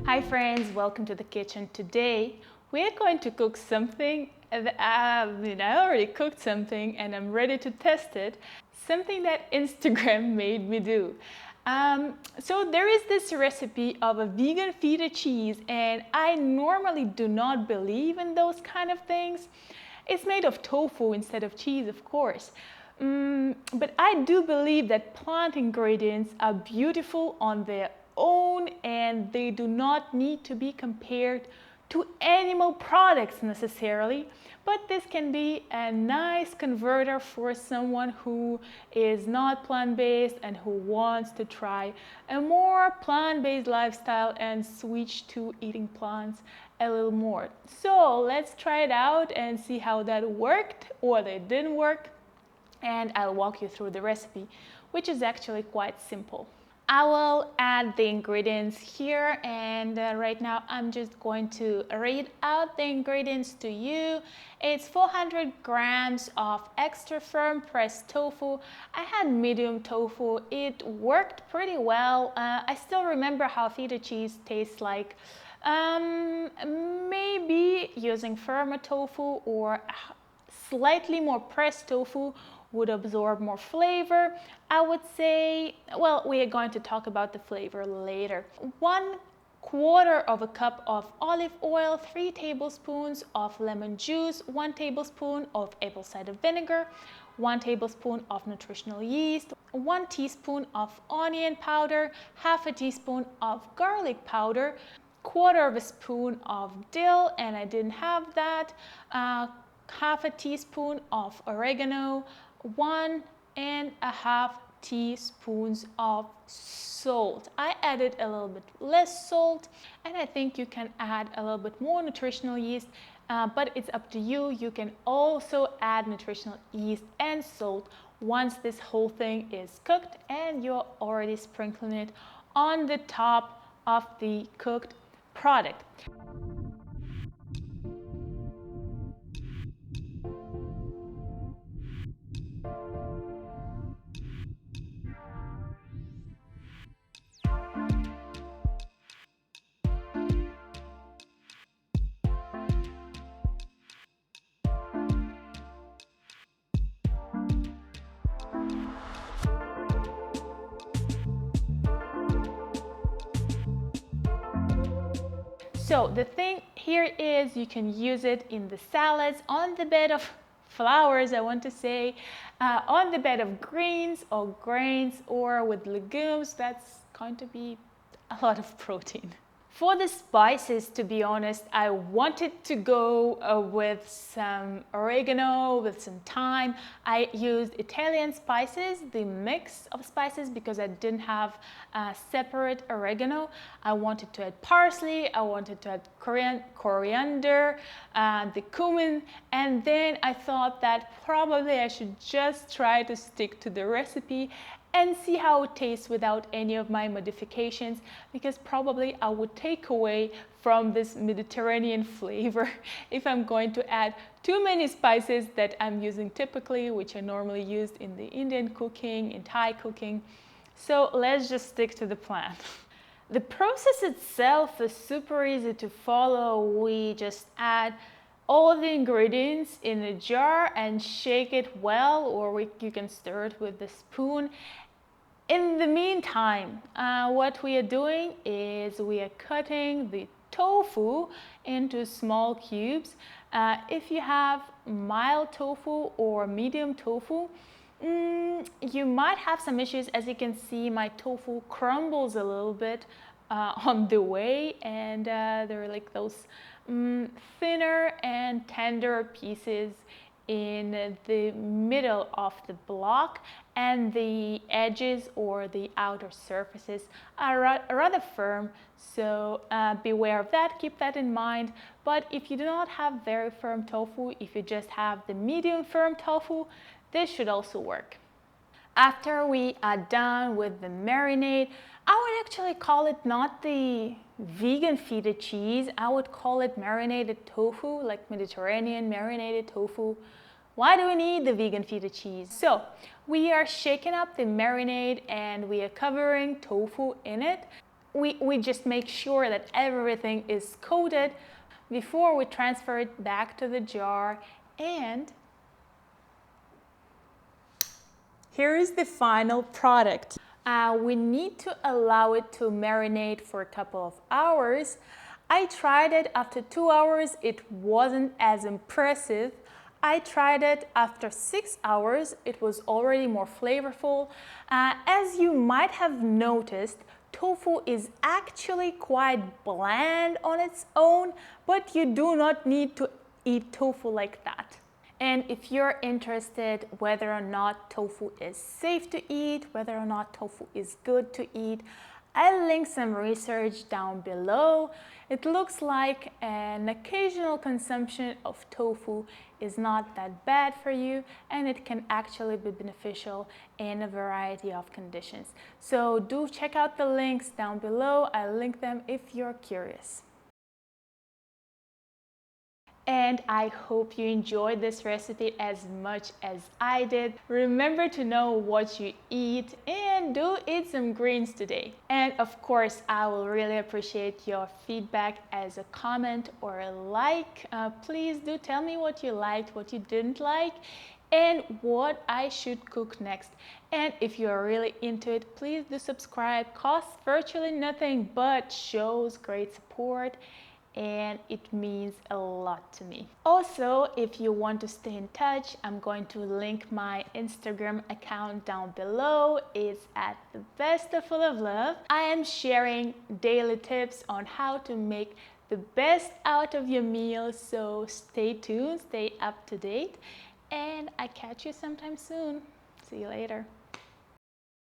Hi friends, welcome to the kitchen. Today we're going to cook something that I already cooked something and I'm ready to test it. Something that Instagram made me do. So there is this recipe of a vegan feta cheese, and I normally do not believe in those kind of things. It's made of tofu instead of cheese, of course. But I do believe that plant ingredients are beautiful on their own and they do not need to be compared to animal products necessarily, but this can be a nice converter for someone who is not plant-based and who wants to try a more plant-based lifestyle and switch to eating plants a little more. So let's try it out and see how that worked or it didn't work, and I'll walk you through the recipe, which is actually quite simple. I will add the ingredients here, and right now I'm just going to read out the ingredients to you. It's 400 grams of extra firm pressed tofu. I had medium tofu. It worked pretty well. I still remember how feta cheese tastes like. Maybe using firmer tofu or slightly more pressed tofu would absorb more flavor. I would say, well, we are going to talk about the flavor later. 1/4 of a cup of olive oil, 3 tablespoons of lemon juice, 1 tablespoon of apple cider vinegar, 1 tablespoon of nutritional yeast, 1 teaspoon of onion powder, half a teaspoon of garlic powder, 1/4 of a spoon of dill, and I didn't have that, half a teaspoon of oregano, 1.5 teaspoons of salt. I added a little bit less salt, and I think you can add a little bit more nutritional yeast, but it's up to you. You can also add nutritional yeast and salt once this whole thing is cooked and you're already sprinkling it on the top of the cooked product. So the thing here is you can use it in the salads, on the bed of flowers, I want to say, on the bed of greens or grains, or with legumes. That's going to be a lot of protein. For the spices, to be honest, I wanted to go with some oregano, with some thyme. I used Italian spices, the mix of spices, because I didn't have separate oregano. I wanted to add parsley, I wanted to add coriander, the cumin, and then I thought that probably I should just try to stick to the recipe and see how it tastes without any of my modifications, because probably I would take away from this Mediterranean flavor if I'm going to add too many spices that I'm using typically, which are normally used in the Indian cooking, in Thai cooking. So let's just stick to the plan. The process itself is super easy to follow. We just add all the ingredients in a jar and shake it well, or you can stir it with the spoon. In the meantime, what we are doing is we are cutting the tofu into small cubes. If you have mild tofu or medium tofu, you might have some issues. As you can see, my tofu crumbles a little bit on the way, and there are like those thinner and tender pieces in the middle of the block, and the edges or the outer surfaces are rather firm, so beware of that, keep that in mind. But if you do not have very firm tofu, if you just have the medium firm tofu, this should also work. After we are done with the marinade, I would actually call it not the vegan feta cheese, I would call it marinated tofu, like Mediterranean marinated tofu. Why do we need the vegan feta cheese? So we are shaking up the marinade and we are covering tofu in it. we just make sure that everything is coated before we transfer it back to the jar. And here is the final product. We need to allow it to marinate for a couple of hours. I tried it after 2 hours. It wasn't as impressive. I tried it after 6 hours. It was already more flavorful. As you might have noticed, tofu is actually quite bland on its own, but you do not need to eat tofu like that. And if you're interested whether or not tofu is safe to eat, whether or not tofu is good to eat, I'll link some research down below. It looks like an occasional consumption of tofu is not that bad for you, and it can actually be beneficial in a variety of conditions. So do check out the links down below. I'll link them if you're curious. And I hope you enjoyed this recipe as much as I did. Remember to know what you eat and do eat some greens today. And of course, I will really appreciate your feedback as a comment or a like. Please do tell me what you liked, what you didn't like, and what I should cook next. And if you're really into it, please do subscribe. Costs virtually nothing but shows great support, and it means a lot to me. Also, if you want to stay in touch, I'm going to link my Instagram account down below. It's at the best of full of love. I am sharing daily tips on how to make the best out of your meal, so stay tuned, stay up to date, and I catch you sometime soon. See you later.